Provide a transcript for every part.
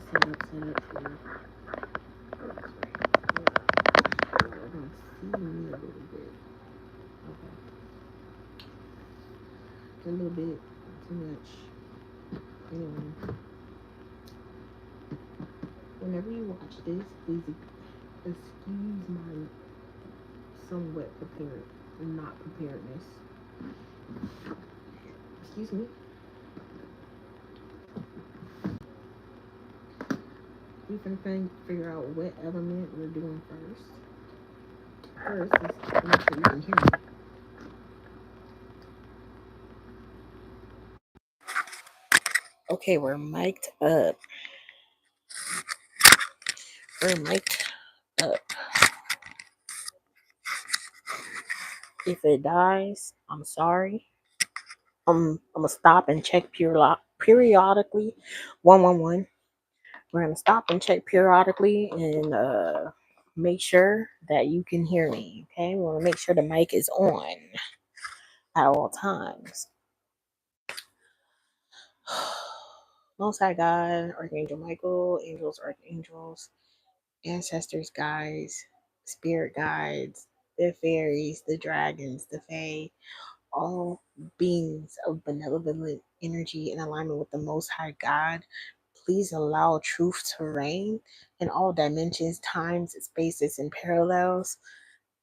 set up here. We're gonna see me a little bit. Okay. A little bit too much. Anyway, whenever you watch this, please excuse my somewhat prepared, not preparedness. Excuse me. We can figure out what element we're doing first. First, let's make sure you can hear me. Okay, we're mic'd up. We're mic'd up. If it dies, I'm sorry. I'm gonna stop and check periodically. 111. We're gonna stop and check periodically and make sure that you can hear me. Okay, we want to make sure the mic is on at all times. Most High God, Archangel Michael, angels, archangels, ancestors, guides, spirit guides, the fairies, the dragons, the fae, all beings of benevolent energy in alignment with the Most High God. Please allow truth to reign in all dimensions, times, spaces, and parallels.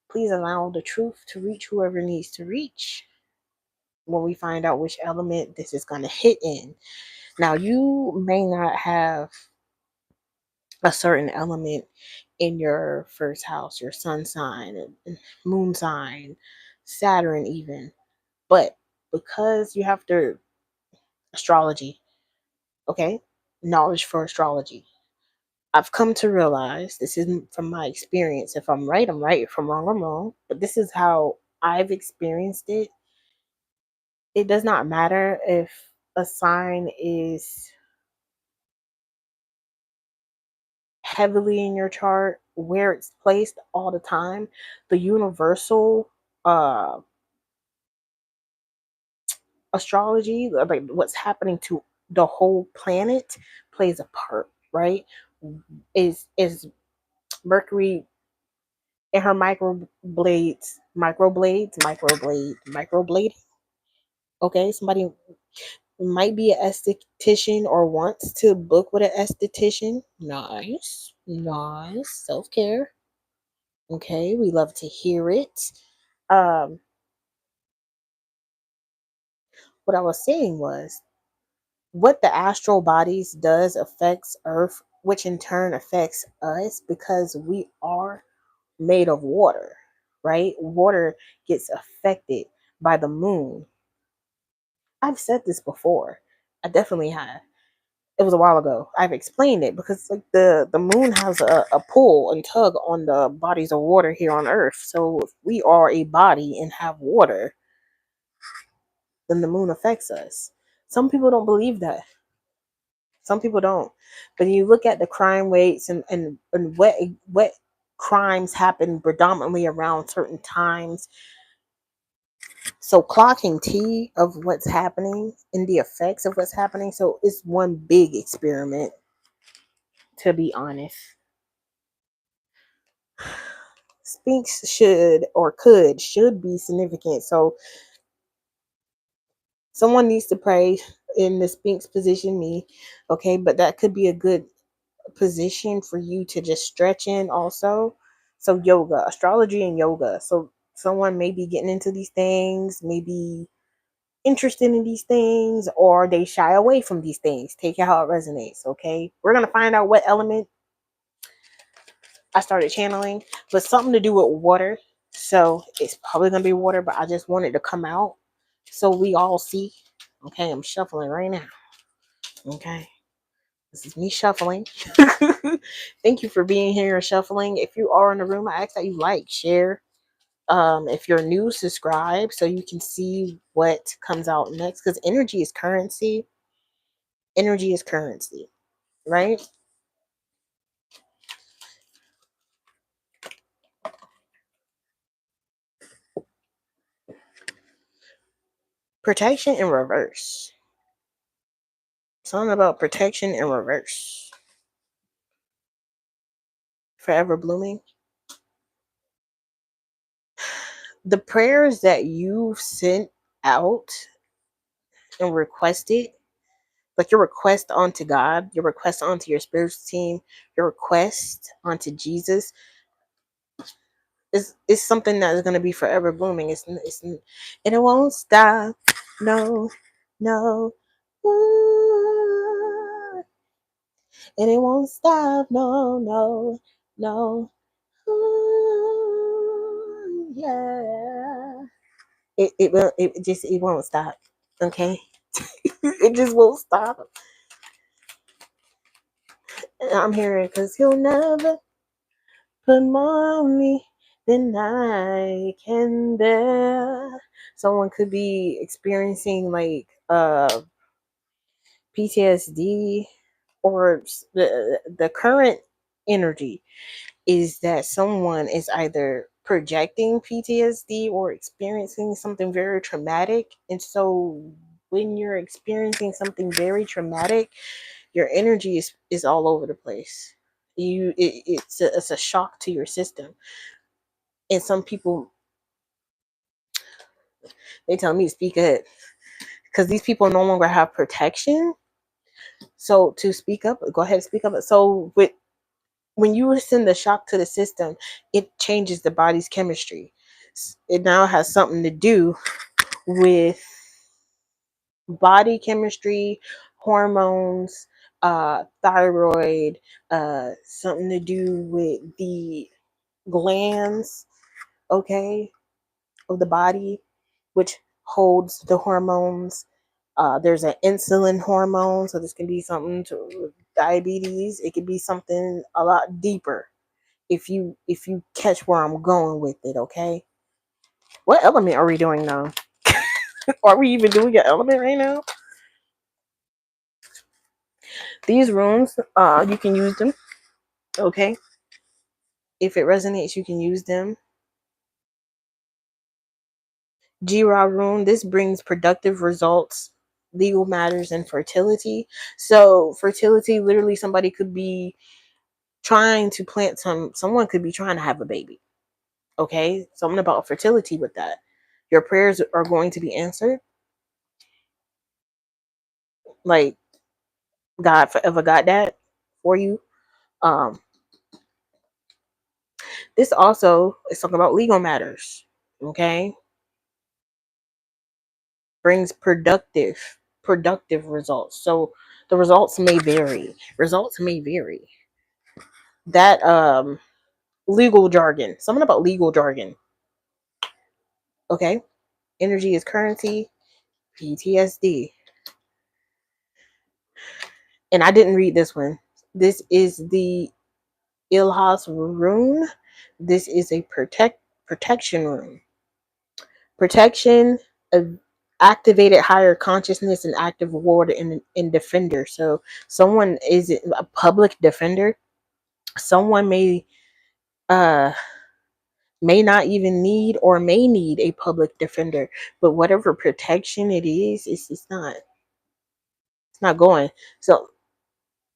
Please allow the truth to reach whoever needs to reach when we find out which element this is going to hit in. Now, you may not have a certain element in your first house, your sun sign, moon sign, Saturn, even, but because you have to astrology, okay, knowledge for astrology. I've come to realize, this isn't from my experience. If I'm right, I'm right. If I'm wrong, I'm wrong. But this is how I've experienced it. It does not matter if a sign is heavily in your chart, where it's placed all the time. The universal astrology, like what's happening to the whole planet, plays a part, right? Is Mercury in her microblade. Okay, somebody might be an esthetician or wants to book with an esthetician. Nice self-care. Okay, we love to hear it. um what I was saying was, what the astral bodies does affects earth, which in turn affects us, because we are made of water, right? Water gets affected by the moon. I've said this before. I definitely have. It was a while ago. I've explained it because like the moon has a pull and tug on the bodies of water here on earth. So if we are a body and have water, then the moon affects us. Some people don't believe that. Some people don't. But you look at the crime rates and what crimes happen predominantly around certain times. So clocking T of what's happening and the effects of what's happening. So it's one big experiment, to be honest. Sphinx should be significant. So someone needs to pray in the Sphinx position, me. Okay, but that could be a good position for you to just stretch in also. So yoga, astrology and yoga. So someone may be getting into these things, maybe interested in these things, or they shy away from these things. Take it how it resonates. Okay, we're gonna find out what element I started channeling, but something to do with water. So it's probably gonna be water, but I just wanted to come out so we all see. Okay, I'm shuffling right now. Okay, this is me shuffling. Thank you for being here and shuffling. If you are in the room, I ask that you like, share. If you're new, subscribe so you can see what comes out next. Because energy is currency. Energy is currency, right? Protection in reverse. Something about protection in reverse. forever blooming. The prayers that you've sent out and requested, like your request onto God, your request onto your spiritual team, your request onto Jesus, is something that is going to be forever blooming. And it won't stop. No, no. Ooh, and it won't stop. No, no, no. Ooh, yeah. It won't stop. Okay. It just won't stop. And I'm hearing because he'll never put more on me than I can bear. Someone could be experiencing like PTSD, or the current energy is that someone is either projecting PTSD or experiencing something very traumatic. And so when you're experiencing something very traumatic, your energy is all over the place. It's a shock to your system. And some people, they tell me to speak up because these people no longer have protection. So to speak up, go ahead and speak up. So when you send the shock to the system, it changes the body's chemistry. It now has something to do with body chemistry, hormones, thyroid, something to do with the glands, okay, of the body, which holds the hormones. There's an insulin hormone, so this can be something to diabetes. It could be something a lot deeper. If you catch where I'm going with it, okay. What element are we doing now? Are we even doing an element right now? These rooms, you can use them, okay. If it resonates, you can use them. G-Raw room. This brings productive results, legal matters, and fertility. So fertility, literally, somebody could be trying to plant someone could be trying to have a baby. Okay, something about fertility with that. Your prayers are going to be answered. Like God forever got that for you. Um, this also is talking about legal matters. Okay, brings productive results. So the results may vary. Results may vary. That legal jargon. Something about legal jargon. Okay, energy is currency. PTSD. And I didn't read this one. This is the Ilhas rune. This is a protection rune. Protection of activated higher consciousness and active ward in defender. So someone is a public defender. Someone uh may not even need or may need a public defender, but whatever protection it is, it's not going. So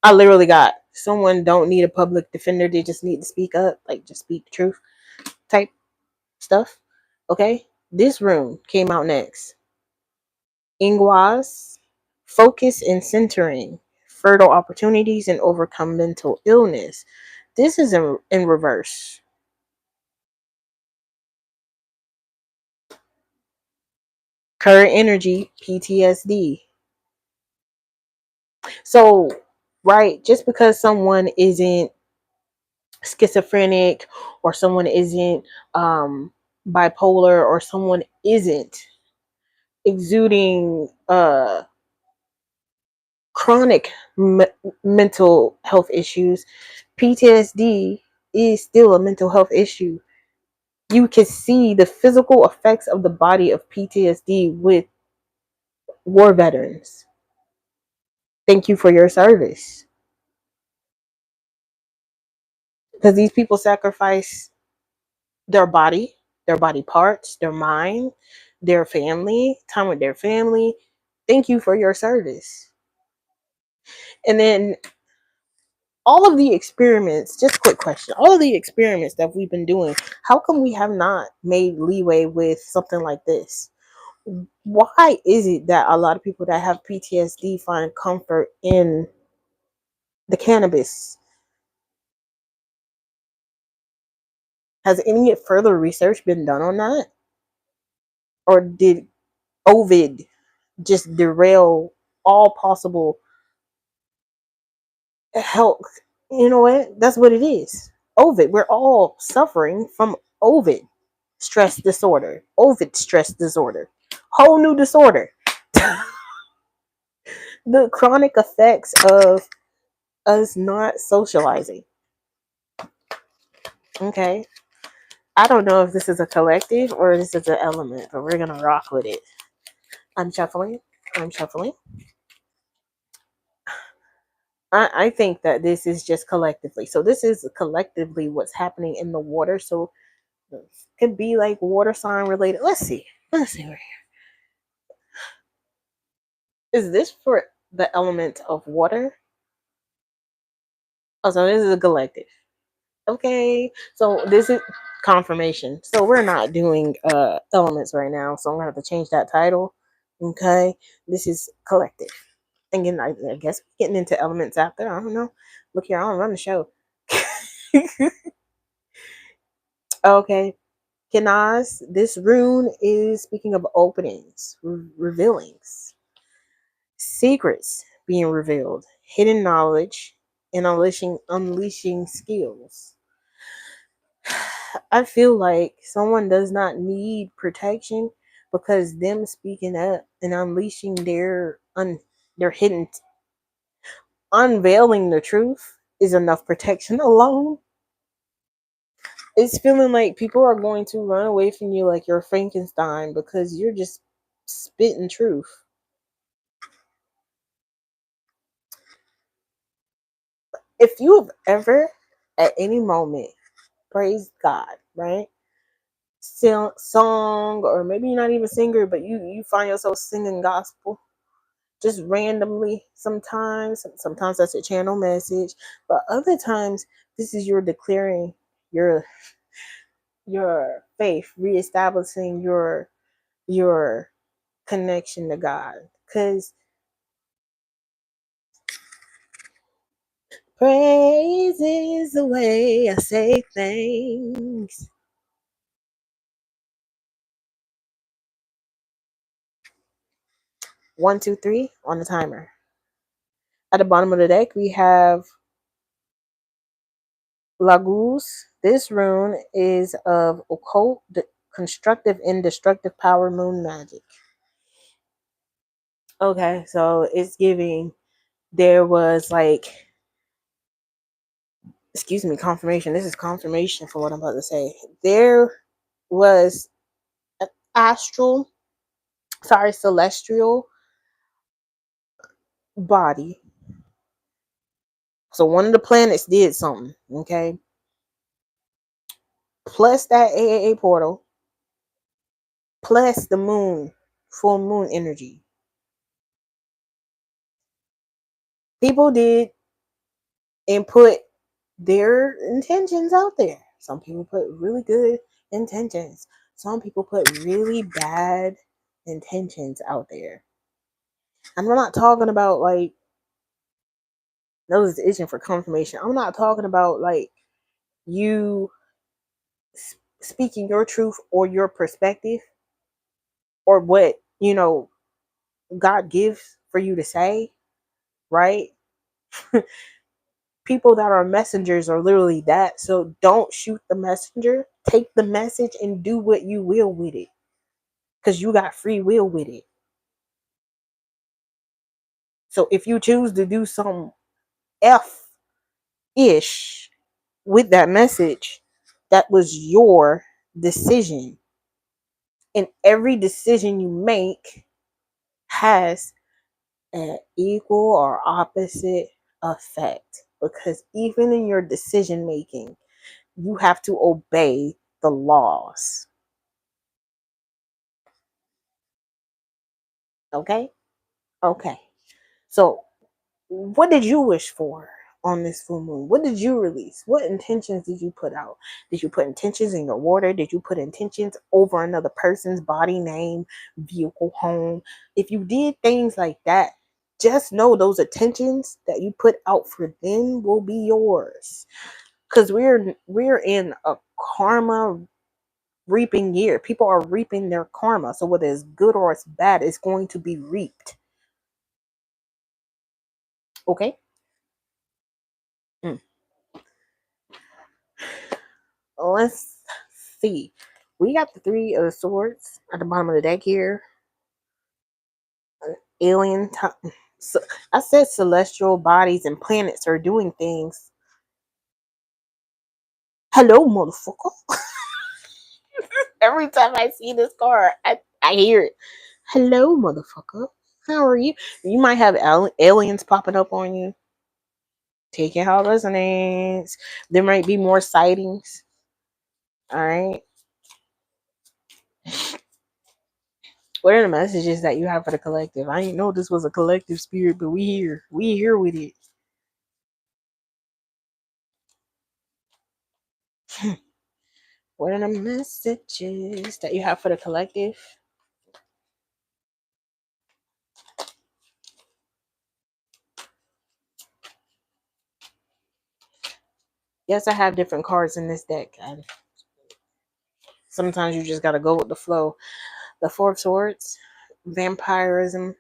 I literally got someone don't need a public defender, they just need to speak up, like just speak the truth type stuff. Okay, this room came out next. Ingwas, focus and centering, fertile opportunities and overcome mental illness. This is in reverse. Current energy, PTSD. So, right, just because someone isn't schizophrenic or someone isn't bipolar or someone isn't exuding chronic mental health issues, PTSD is still a mental health issue. You can see the physical effects of the body of PTSD with war veterans. Thank you for your service. Because these people sacrifice their body parts, their mind, their family, time with their family. Thank you for your service. And then all of the experiments, just a quick question, all of the experiments that we've been doing, how come we have not made leeway with something like this? Why is it that a lot of people that have PTSD find comfort in the cannabis? Has any further research been done on that? Or did COVID just derail all possible health? You know what? That's what it is. Ovid. We're all suffering from Ovid stress disorder. Ovid stress disorder. Whole new disorder. The chronic effects of us not socializing. Okay. I don't know if this is a collective or this is an element, but we're gonna rock with it. I'm shuffling. I'm shuffling. I think that this is just collectively. So this is collectively what's happening in the water. So it could be like water sign related. Let's see. Let's see where is this for the element of water? Oh, so this is a collective. Okay. So this is confirmation. So we're not doing elements right now. So I'm gonna have to change that title. Okay. This is collective. And again, I guess getting into elements after. I don't know. Look here, I don't run the show. Okay. Kenaz, this rune is speaking of openings, revealings, secrets being revealed, hidden knowledge, and unleashing skills. I feel like someone does not need protection because them speaking up and unleashing their hidden, unveiling the truth is enough protection alone. It's feeling like people are going to run away from you like you're Frankenstein because you're just spitting truth. If you've ever at any moment praised God, right? Song, or maybe you're not even a singer, but you find yourself singing gospel just randomly sometimes that's a channel message, but other times this is your declaring your faith, reestablishing your connection to God, because praise is the way I say thanks. One, two, three on the timer. At the bottom of the deck, we have Laguz. This rune is of occult, constructive, and destructive power, moon magic. Okay, so it's giving. There was like, excuse me, confirmation. This is confirmation for what I'm about to say. There was an astral, sorry, celestial body. So one of the planets did something, okay? Plus that AAA portal, plus the moon, full moon energy. People did and put their intentions out there. Some people put really good intentions. Some people put really bad intentions out there. And I'm not talking about like nose is itching for confirmation. I'm not talking about like you speaking your truth or your perspective or what, God gives for you to say, right? People that are messengers are literally that. So don't shoot the messenger. Take the message and do what you will with it. Because you got free will with it. So if you choose to do some F ish with that message, that was your decision. And every decision you make has an equal or opposite effect. Because even in your decision making, you have to obey the laws. Okay? Okay. So, what did you wish for on this full moon? What did you release? What intentions did you put out? Did you put intentions in your water? Did you put intentions over another person's body, name, vehicle, home? If you did things like that, just know those intentions that you put out for them will be yours. Because we're in a karma reaping year. People are reaping their karma. So whether it's good or it's bad, it's going to be reaped. Okay? Mm. Let's see. We got the three of swords at the bottom of the deck here. Alien time. So I said celestial bodies and planets are doing things. Hello, motherfucker. Every time I see this card, I hear it. Hello, motherfucker. How are you? You might have aliens popping up on you. Take it how it resonates. There might be more sightings. All right. What are the messages that you have for the collective? I didn't know this was a collective spirit, but we here. We here with it. What are the messages that you have for the collective? Yes, I have different cards in this deck, and sometimes you just gotta go with the flow. The Four of Swords, vampirism,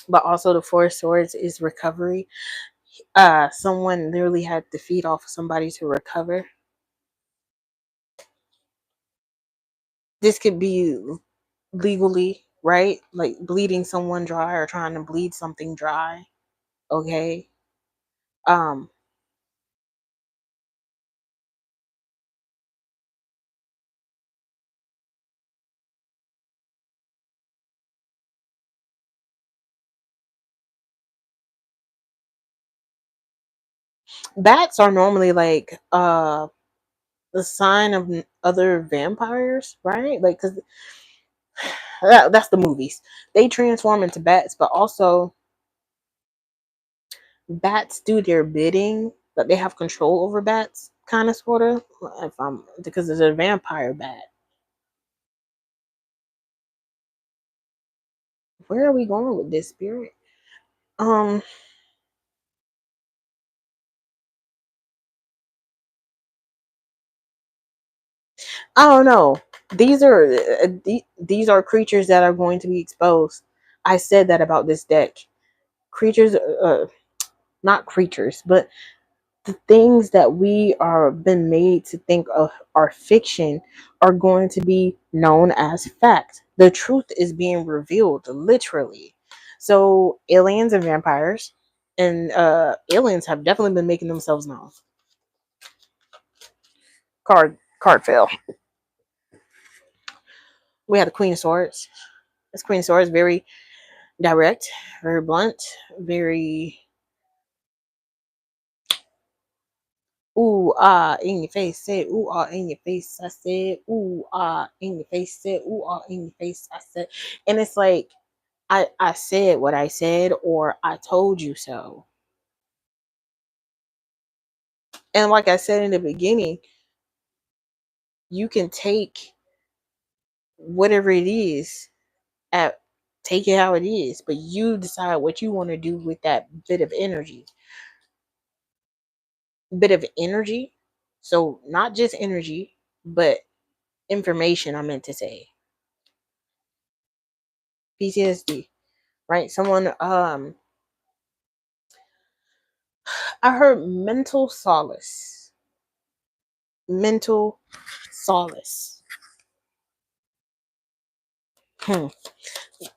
but also the Four of Swords is recovery. Someone literally had to feed off somebody to recover. This could be legally, right? Like bleeding someone dry or trying to bleed something dry. Okay. Um, Bats are normally like the sign of other vampires, right? Like, because that's the movies. They transform into bats, but also bats do their bidding, but they have control over bats, kind of, sort of. If I'm Because it's a vampire bat. Where are we going with this, spirit? Um, I don't know. These are creatures that are going to be exposed. I said that about this deck. Creatures, not creatures, but the things that we are been made to think of are fiction are going to be known as fact. The truth is being revealed literally. So aliens and vampires and aliens have definitely been making themselves known. Card fail. We had the Queen of Swords. This Queen of Swords very direct, very blunt, very ooh ah in your face. Said ooh ah in your face. I said ooh ah in your face. Said ooh ah in your face. I said, and it's like I said what I said, or I told you so. And like I said in the beginning, you can take whatever it is at take it how it is, but you decide what you want to do with that bit of energy. Bit of energy. So not just energy, but information, I meant to say. PTSD, right? Someone I heard mental solace. Mental solace. Hmm.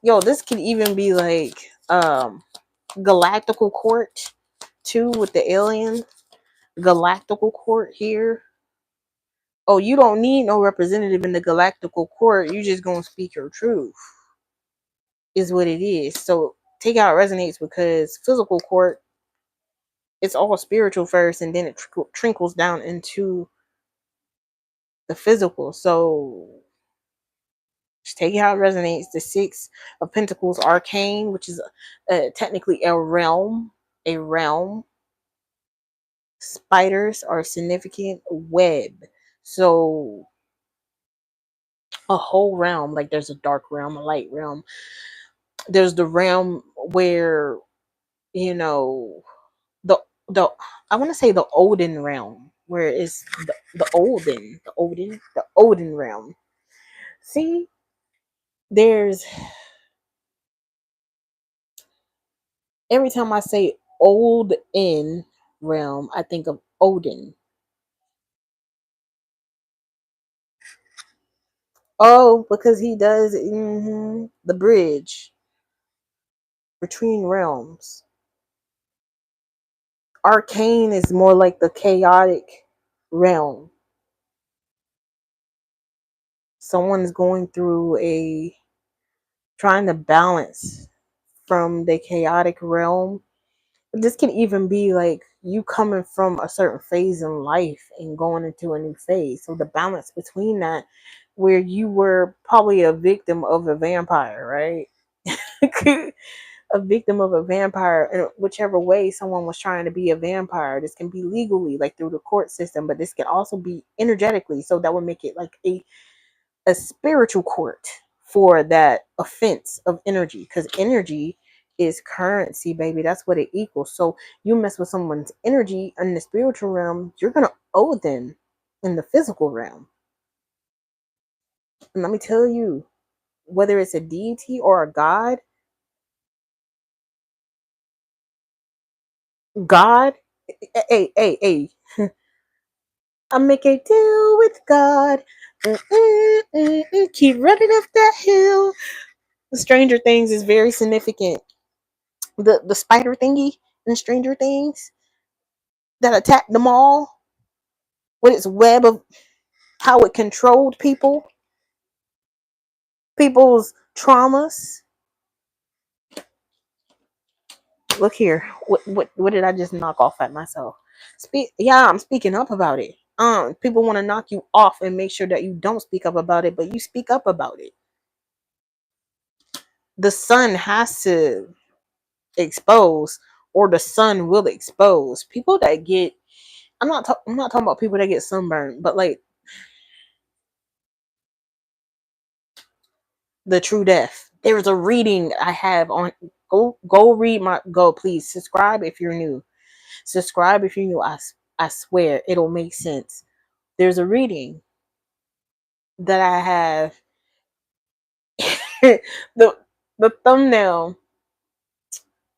Yo, this could even be like galactical court too, with the alien. Galactical court here. Oh, you don't need no representative in the galactical court. You just gonna speak your truth, is what it is. So take out resonates, because physical court, it's all spiritual first, and then it trickles down into the physical. So just take it how it resonates. The Six of Pentacles arcane, which is technically a realm. Spiders are significant web. So a whole realm, like there's a dark realm, a light realm. There's the realm where, you know, the I want to say the Odin realm, where it's the Odin realm. See, there's every time I say old in realm, I think of Odin. Oh, because he does the bridge between realms. Arcane is more like the chaotic realm. Someone's going through a trying to balance from the chaotic realm. This can even be like you coming from a certain phase in life and going into a new phase. So the balance between that, where you were probably a victim of a vampire, right? A victim of a vampire, in whichever way someone was trying to be a vampire. This can be legally, like through the court system, but this can also be energetically. So that would make it like a spiritual court for that offense of energy, because energy is currency, baby. That's what it equals. So you mess with someone's energy in the spiritual realm, you're gonna owe them in the physical realm. And let me tell you, whether it's a deity or a god, hey, I make a deal with God. Keep running up that hill. Stranger Things is very significant. The spider thingy in Stranger Things that attacked them all with its web of how it controlled people's traumas. Look here, what did I just knock off at myself? Yeah, I'm speaking up about it. People want to knock you off and make sure that you don't speak up about it, but you speak up about it. The sun has to expose, or the sun will expose people that get. I'm not talking about people that get sunburned, but like the true death. There's a reading I have on. Go read my go. Please subscribe if you're new. Subscribe if you're new. I swear it'll make sense. There's a reading that I have. the the thumbnail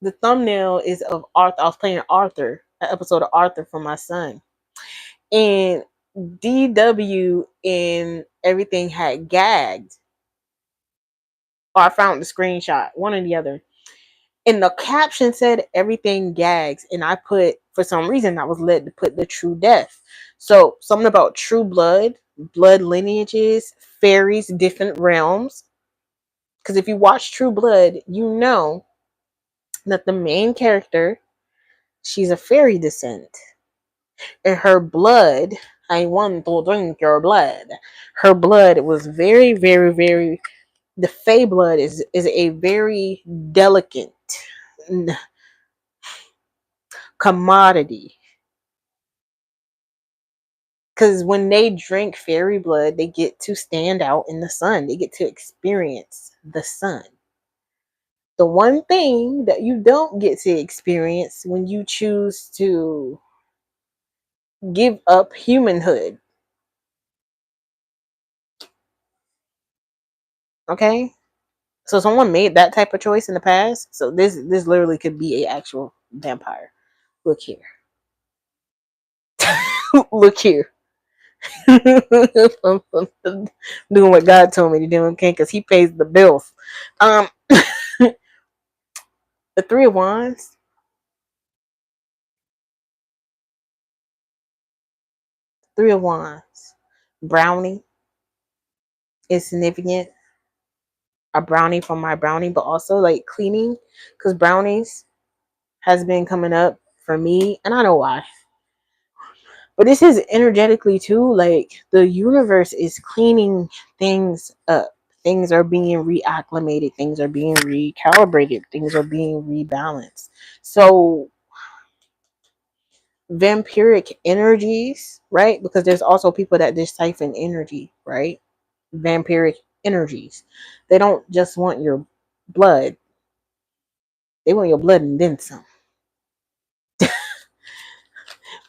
the thumbnail is of Arthur. I was playing Arthur, an episode of Arthur for my son, and DW and everything had gagged. Or I found the screenshot, one or the other. And the caption said everything gags. And I put, for some reason, I was led to put the true death. So something about true blood lineages, fairies, different realms. Because if you watch True Blood, you know that the main character, she's a fairy descent. And her blood, I want to drink your blood. Her blood was very, very, very. The Fey blood is a very delicate commodity, because when they drink fairy blood, they get to stand out in the sun. They get to experience the sun. The one thing that you don't get to experience when you choose to give up humanhood. Okay? So someone made that type of choice in the past. So this literally could be a actual vampire. Look here. Look here. I'm doing what God told me to do, okay? Because He pays the bills. Um, the Three of Wands. Three of Wands. Brownie is significant. A brownie from my brownie, but also like cleaning, because brownies has been coming up for me, and I know why. But this is energetically too. Like the universe is cleaning things up. Things are being reacclimated. Things are being recalibrated. Things are being rebalanced. So vampiric energies, right? Because there's also people that just siphon energy, right? Vampiric energies. They don't just want your blood, they want your blood and then some.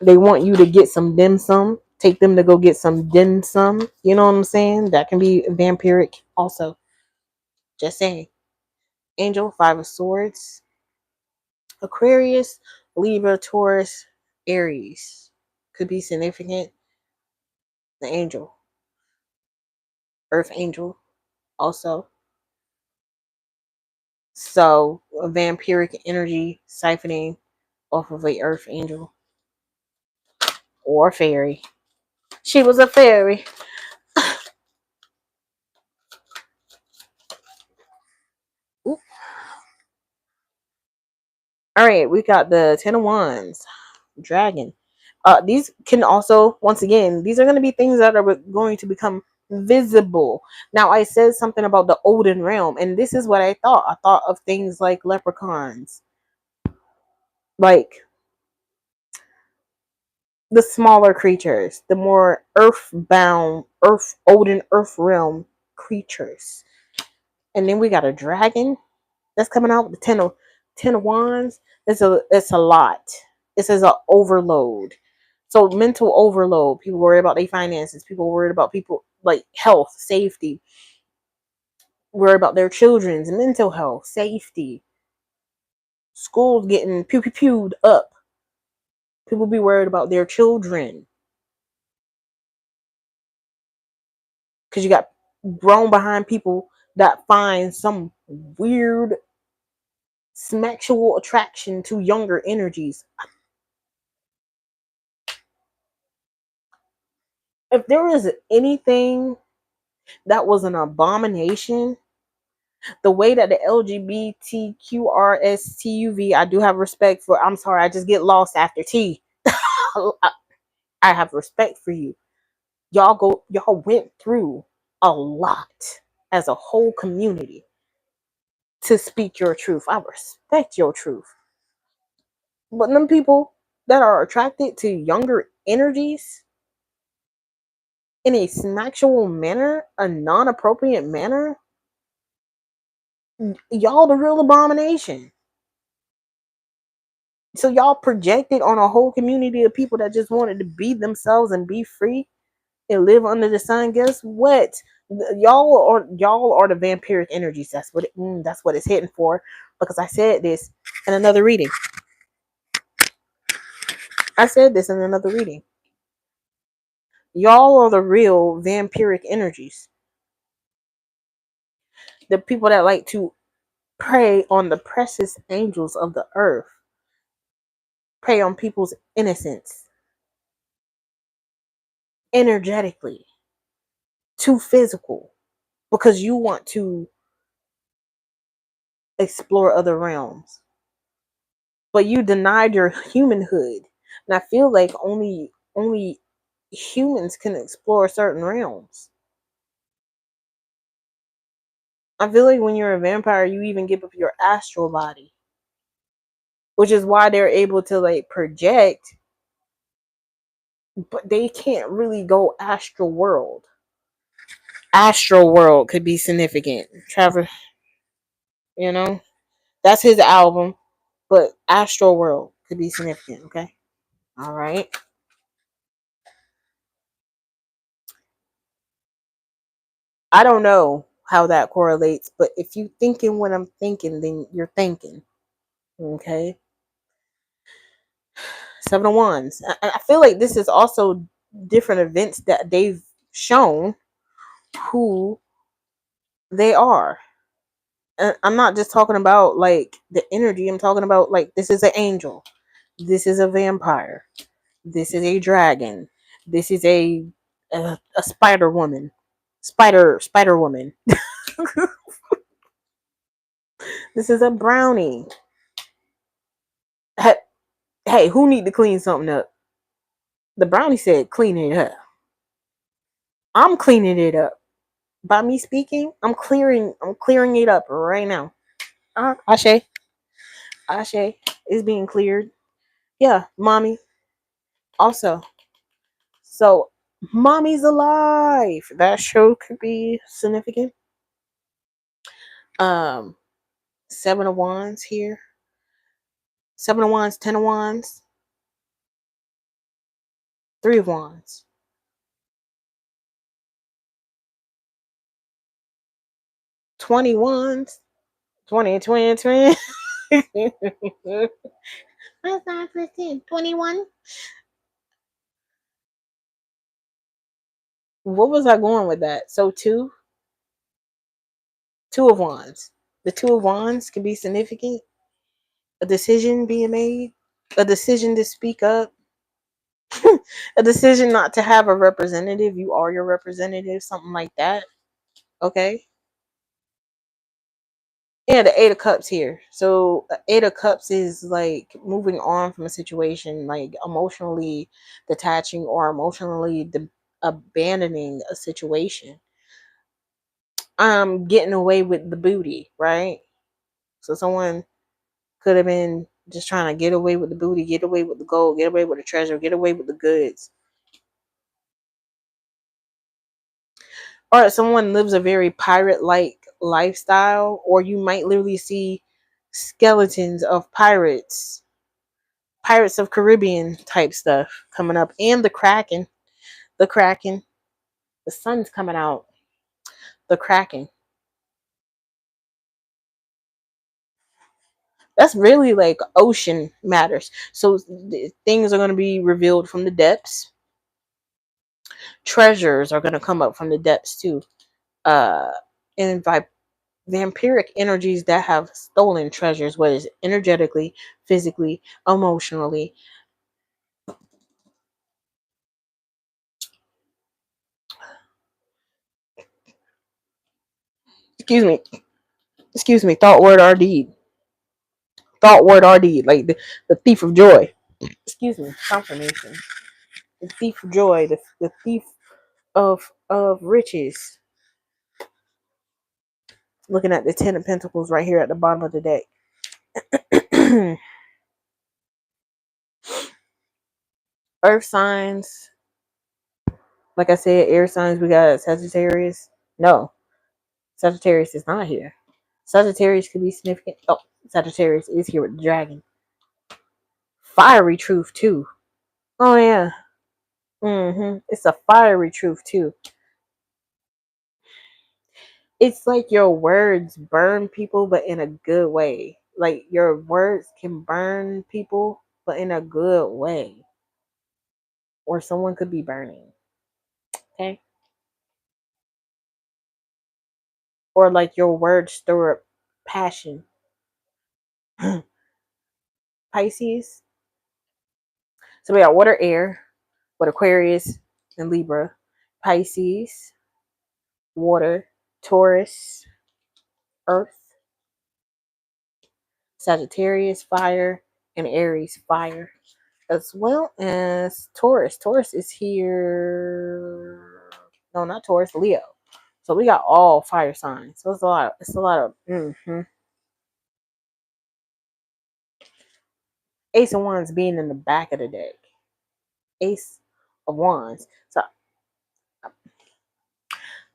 They want you to get some dim sum, take them to go get some dim sum. You know what I'm saying? That can be vampiric also. Just saying. Angel, Five of Swords, Aquarius, Libra, Taurus, Aries. Could be significant. The angel. Earth angel also. So a vampiric energy siphoning off of a earth angel or fairy. She was a fairy. Ooh. All right, we got the Ten of Wands, Dragon. These can also, once again, these are going to be things that are going to become visible. Now, I said something about the Olden realm, and this is what I thought. I thought of things like leprechauns, like the smaller creatures, the more earthbound, Olden earth realm creatures. And then we got a dragon that's coming out with the ten of wands. It's a lot. It says an overload. So mental overload. People worry about their finances. People worried about people like health, safety. Worry about their children's mental health, safety. Schools getting pew pew pewed up. People be worried about their children because you got grown behind people that find some weird sexual attraction to younger energies. If there is anything that was an abomination, the way that the LGBTQRSTUV, I do have respect for. I'm sorry, I just get lost after T. I have respect for you. Y'all went through a lot as a whole community to speak your truth. I respect your truth. But them people that are attracted to younger energies in a sexual manner, a non-appropriate manner, y'all the real abomination. So y'all projected on a whole community of people that just wanted to be themselves and be free and live under the sun. Guess what? Y'all are the vampiric energies. That's what it's hitting for. Because I said this in another reading. Y'all are the real vampiric energies. The people that like to prey on the precious angels of the earth, prey on people's innocence energetically, too physical, because you want to explore other realms, but you denied your humanhood. And I feel like only humans can explore certain realms. I feel like when you're a vampire, you even give up your astral body, which is why they're able to like project, but they can't really go astral world. Astral world could be significant. Trevor, you know, that's his album, but astral world could be significant. Okay, all right. I don't know how that correlates, but if you thinking what I'm thinking, then you're thinking. Okay. Seven of Wands. I feel like this is also different events that they've shown who they are. And I'm not just talking about like the energy. I'm talking about like this is an angel. This is a vampire. This is a dragon. This is a spider woman. Spider woman. This is a brownie. Hey, who need to clean something up? The brownie said, "Clean it up." I'm cleaning it up by me speaking. I'm clearing it up right now. Ashe, Ashe is being cleared. Yeah, mommy. Also, so Mommy's Alive. That show could be significant. Um, Seven of Wands here. Seven of Wands, Ten of Wands, Three of Wands. 20 Wands. 20, 20, 20. What's that, 15? 21? What was I going with that? So two of Wands. The Two of Wands can be significant. A decision being made. A decision to speak up. A decision not to have a representative. You are your representative. Something like that. Okay. Yeah, the Eight of Cups here. So Eight of Cups is like moving on from a situation, like emotionally detaching or emotionally abandoning a situation. Getting away with the booty, right? So someone could have been just trying to get away with the booty, get away with the gold, get away with the treasure, get away with the goods. Or someone lives a very pirate-like lifestyle, or you might literally see skeletons of Pirates of Caribbean type stuff coming up, and the Kraken, the sun's coming out, the Kraken. That's really like ocean matters. So things are going to be revealed from the depths. Treasures are going to come up from the depths too. Uh, and vampiric energies that have stolen treasures, whether it's energetically, physically, emotionally. Excuse me. Excuse me. Thought word or deed. Thought word or deed. Like the thief of joy. Excuse me. Confirmation. The thief of joy. The thief of riches. Looking at the Ten of Pentacles right here at the bottom of the deck. Earth signs. Like I said, air signs. We got Sagittarius. No, Sagittarius is not here. Sagittarius could be significant. Oh, Sagittarius is here with the dragon. Fiery truth too. Oh yeah. It's a fiery truth too. It's like your words burn people, but in a good way. Like your words can burn people, but in a good way. Or someone could be burning. Okay. Or like your words stir up passion. Pisces. So we got water, air, with Aquarius and Libra. Pisces, water, Taurus, earth, Sagittarius, fire, and Aries, fire. As well as Taurus. Taurus is here. No, not Taurus, Leo. So we got all fire signs. So it's a lot. It's a lot of Ace of Wands being in the back of the deck. Ace of Wands. So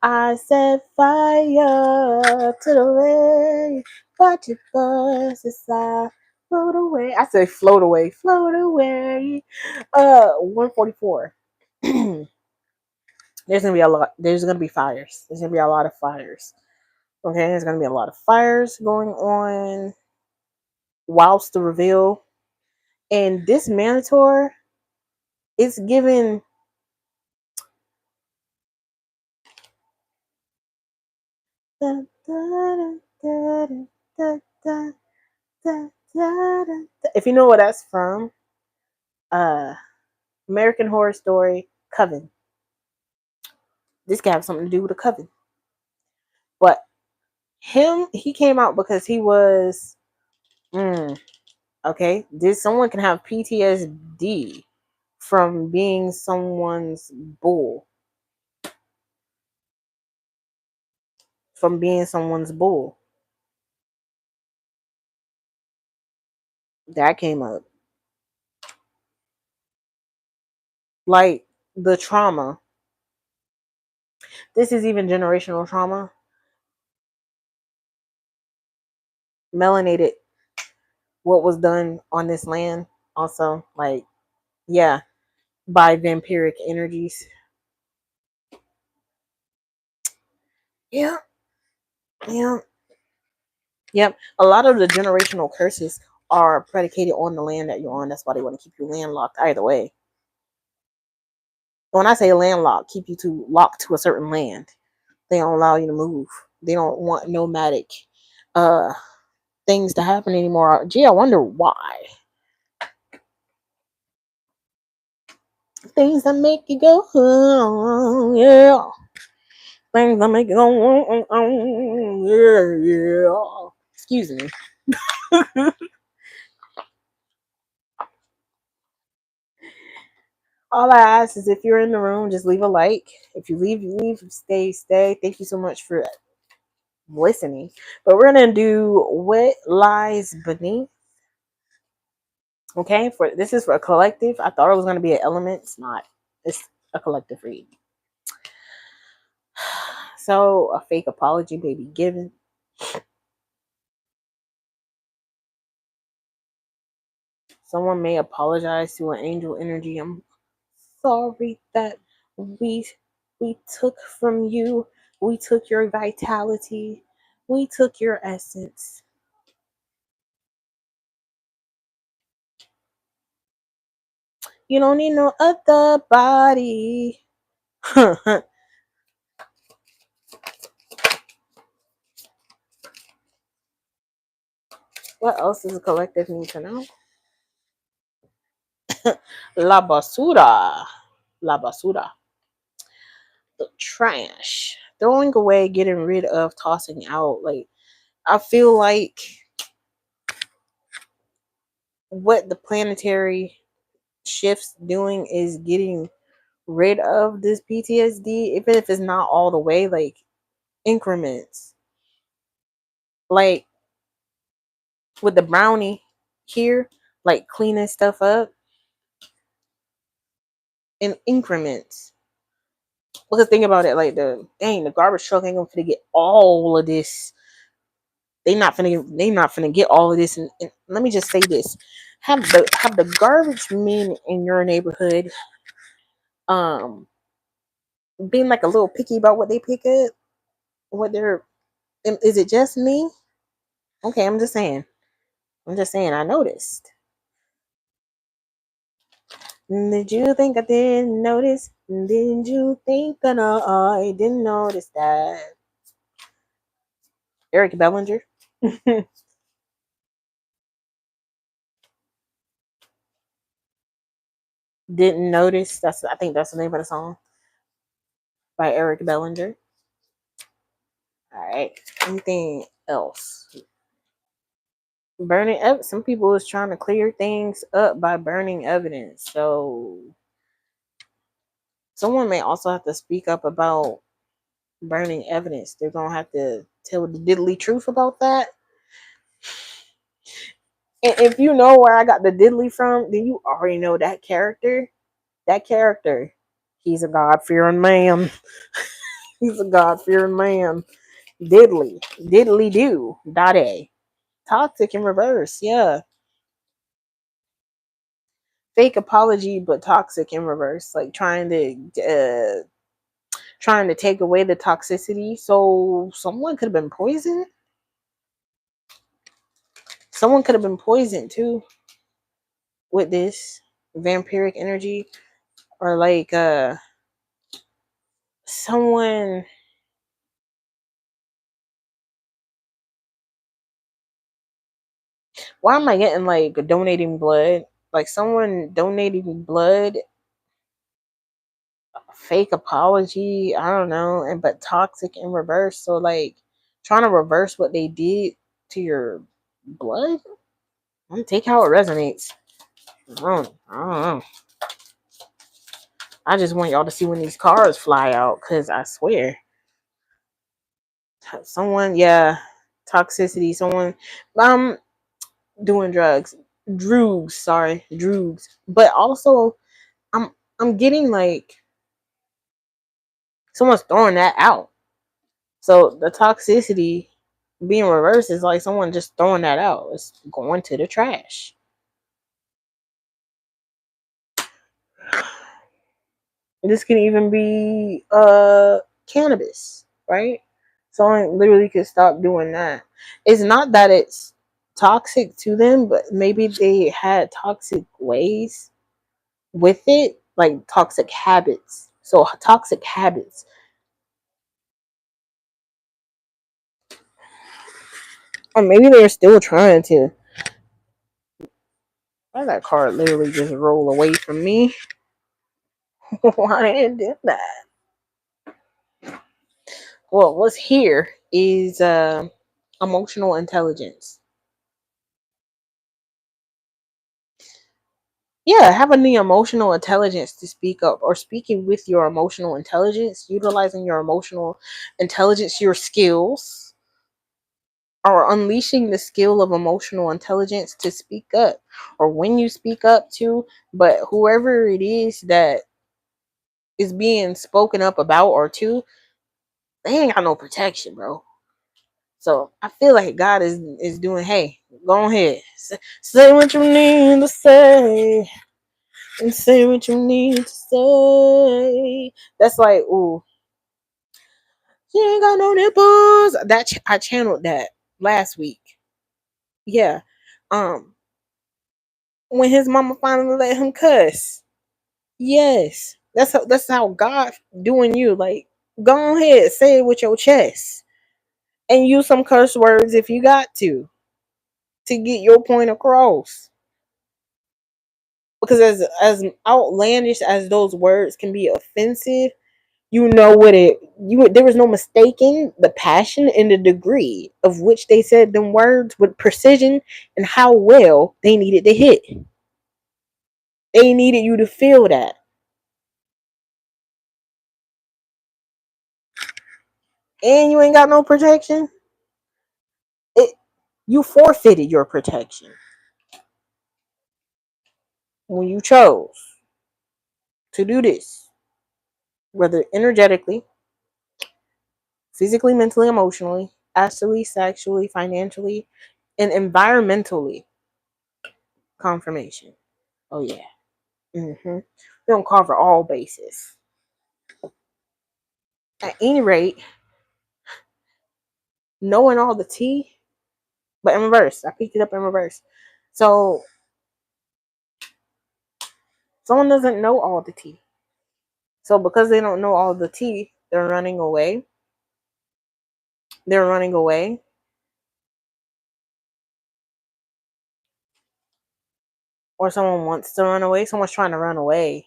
I set fire to the way, but your buzz aside. Float away. I say float away. Float away. 144. There's gonna be a lot. There's gonna be fires. There's gonna be a lot of fires. Okay, there's gonna be a lot of fires going on whilst the reveal. And this Minotaur is given if you know what that's from, uh American Horror Story Coven. This could have something to do with a coven. But he came out because he was okay. This someone can have PTSD from being someone's bull. From being someone's bull. That came up. Like the trauma. This is even generational trauma. Melanated what was done on this land. Also, like, yeah, by vampiric energies. Yeah, yeah, yep. A lot of the generational curses are predicated on the land that you're on. That's why they want to keep you landlocked either way. When I say landlocked, keep you to locked to a certain land. They don't allow you to move. They don't want nomadic uh things to happen anymore. Gee, I wonder why. Things that make you go, oh, yeah. Things that make you go, yeah, yeah. Excuse me. All I ask is if you're in the room, just leave a like. If you leave, you leave. Stay, stay. Thank you so much for listening. But we're gonna do what lies beneath. Okay, for this is for a collective. I thought it was gonna be an element. It's not. It's a collective read. So a fake apology may be given. Someone may apologize to an angel energy. I'm sorry that we we took from you. We took your vitality. We took your essence. You don't need no other body. What else does a collective need to know? La basura. La basura. The trash. Throwing away, getting rid of, tossing out. Like, I feel like what the planetary shifts doing is getting rid of this PTSD, even if it's not all the way, like increments. Like with the brownie here, like cleaning stuff up in increments. Because think about it, like the garbage truck ain't gonna get all of this. They not finna get all of this. And let me just say this: have the garbage men in your neighborhood um being like a little picky about what they pick up, what they're. Is it just me? Okay, I'm just saying. I noticed. Did you think I didn't notice? Did you think that I didn't notice that? Eric Bellinger. Didn't notice. I think that's the name of the song by Eric Bellinger. All right. Anything else? Burning up. Some people is trying to clear things up by burning evidence. So someone may also have to speak up about burning evidence. They're gonna have to tell the diddly truth about that. And if you know where I got the diddly from, then you already know that character. That character, he's a God fearing man. He's a God fearing man. Diddly do. Dade. Toxic in reverse. Yeah. Fake apology, but toxic in reverse. Like trying to take away the toxicity. So someone could have been poisoned. Someone could have been poisoned too with this vampiric energy, or like someone. Why am I getting like donating blood? Like someone donating blood, fake apology, I don't know, and but toxic in reverse. So like trying to reverse what they did to your blood. I'm take how it resonates. I don't know. I just want y'all to see when these cars fly out, because I swear. Someone, yeah, toxicity, someone doing drugs. Droogs, sorry, droogs. But also I'm getting like someone's throwing that out. So the toxicity being reversed is like someone just throwing that out. It's going to the trash. This can even be cannabis, right? Someone literally could stop doing that. It's not that it's toxic to them, but maybe they had toxic ways with it, like toxic habits. So toxic habits. Or maybe they're still trying to. Why did that card literally just roll away from me? Why did it do that? Well, what's here is emotional intelligence. Yeah, having the emotional intelligence to speak up or speaking with your emotional intelligence, utilizing your emotional intelligence, your skills, or unleashing the skill of emotional intelligence to speak up, or when you speak up to, but whoever it is that is being spoken up about or to, they ain't got no protection, bro. So I feel like God is doing, hey, go ahead, say what you need to say, and say what you need to say. That's like, ooh, she ain't got no nipples. I channeled that last week. Yeah, um, when his mama finally let him cuss. Yes, that's how God doing you. Like, go ahead, say it with your chest, and use some curse words if you got to get your point across. Because as outlandish as those words can be offensive, you know what it you there was no mistaking the passion and the degree of which they said them words with precision and how well they needed to hit. They needed you to feel that. And you ain't got no protection. It You forfeited your protection when you chose to do this, whether energetically, physically, mentally, emotionally, astrally, sexually, financially, and environmentally. Confirmation. Oh yeah. We don't cover all bases. At any rate, knowing all the tea, but in reverse. I picked it up in reverse. So someone doesn't know all the tea. So because they don't know all the tea, they're running away. They're running away. Or someone wants to run away. Someone's trying to run away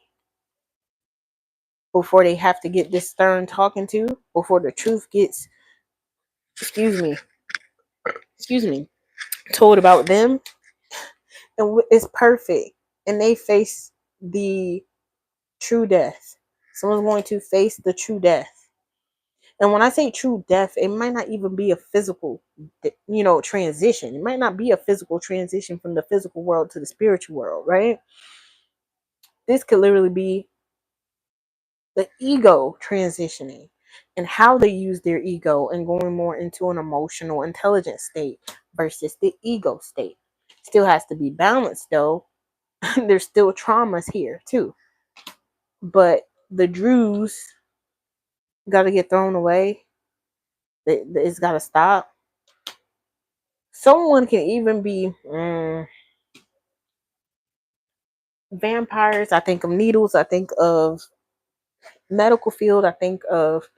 before they have to get this stern talking to, before the truth gets, excuse me, excuse me, told about them. And it's perfect. And they face the true death. Someone's going to face the true death. And when I say true death, it might not even be a physical, transition. It might not be a physical transition from the physical world to the spiritual world, right? This could literally be the ego transitioning and how they use their ego and going more into an emotional intelligence state versus the ego state. Still has to be balanced though. There's still traumas here too. But the Drews got to get thrown away. It's got to stop. Someone can even be vampires. I think of needles. I think of medical field. I think of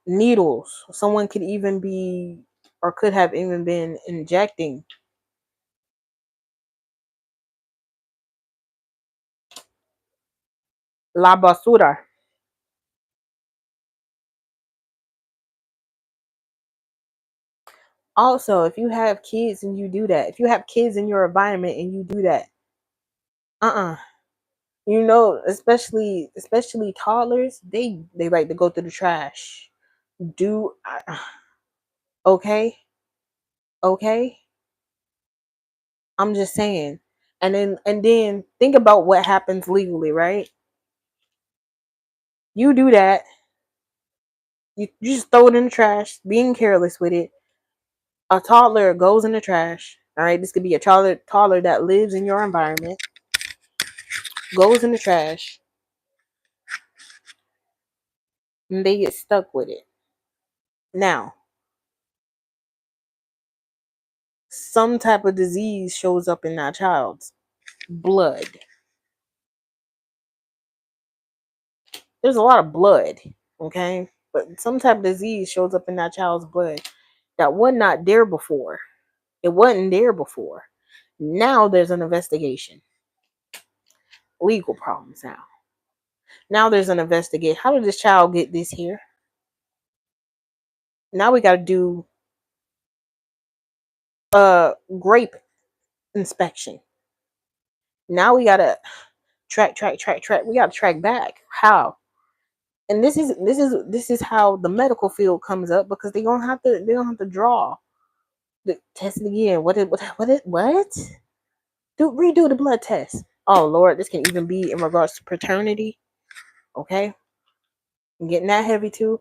needles. Someone could even be or could have even been injecting la basura. Also, if you have kids and you do that, if you have kids in your environment and you do that, uh-uh. Especially toddlers, they like to go through the trash. Do okay, okay. I'm just saying, And then think about what happens legally, right? You do that, you just throw it in the trash, being careless with it. A toddler goes in the trash. All right, this could be a toddler that lives in your environment, goes in the trash, and they get stuck with it. Now, some type of disease shows up in that child's blood. There's a lot of blood, okay? But some type of disease shows up in that child's blood that was not there before. It wasn't there before. Now there's an investigation. Legal problems now. Now there's an investigation. How did this child get this here? Now we got to do a grape inspection. Now we got to track. We got to track back. How? And this is how the medical field comes up, because they don't have to draw the test it again. What? Redo the blood test. Oh Lord, this can even be in regards to paternity. Okay, I'm getting that heavy too.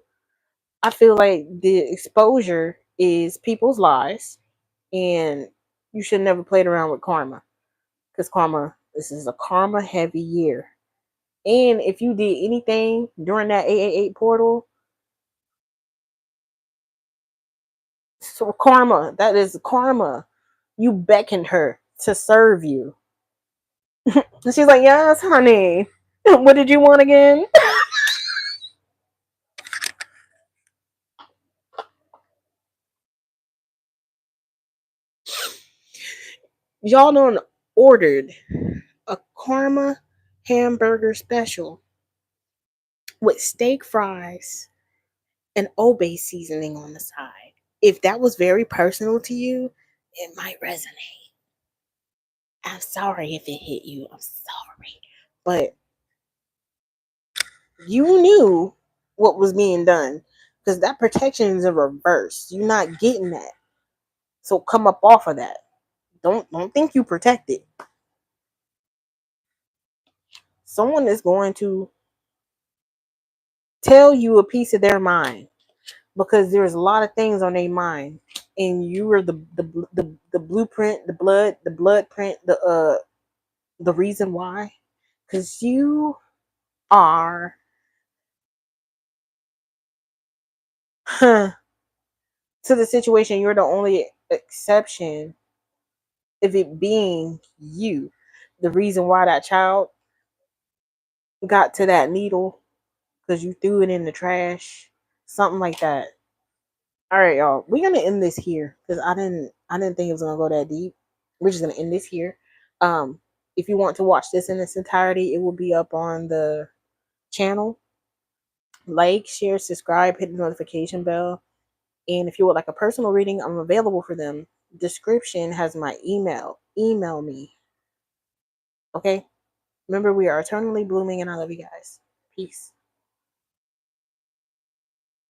I feel like the exposure is people's lives, and you should never play around with karma, because this is a karma heavy year. And if you did anything during that 888 portal, so karma, that is karma. You beckoned her to serve you. And she's like, yes, honey. What did you want again? Y'all done ordered a karma hamburger special with steak fries and Obey seasoning on the side. If that was very personal to you, it might resonate. I'm sorry if it hit you. I'm sorry. But you knew what was being done, because that protection is in reverse. You're not getting that. So come up off of that. Don't think you protected. Someone is going to tell you a piece of their mind, because there's a lot of things on their mind, and you are the blueprint, the blood print, the reason why, because you are to the situation. You're the only exception of it being you, the reason why that child got to that needle, because you threw it in the trash, something like that. All right, y'all, we're gonna end this here, because I didn't think it was gonna go that deep. We're just gonna end this here. um if you want to watch this in its entirety, it will be up on the channel. Like, share, subscribe, hit the notification bell. And if you would like a personal reading, I'm available for them. Description has my email me. Okay, remember, we are eternally blooming, and I love you guys. Peace.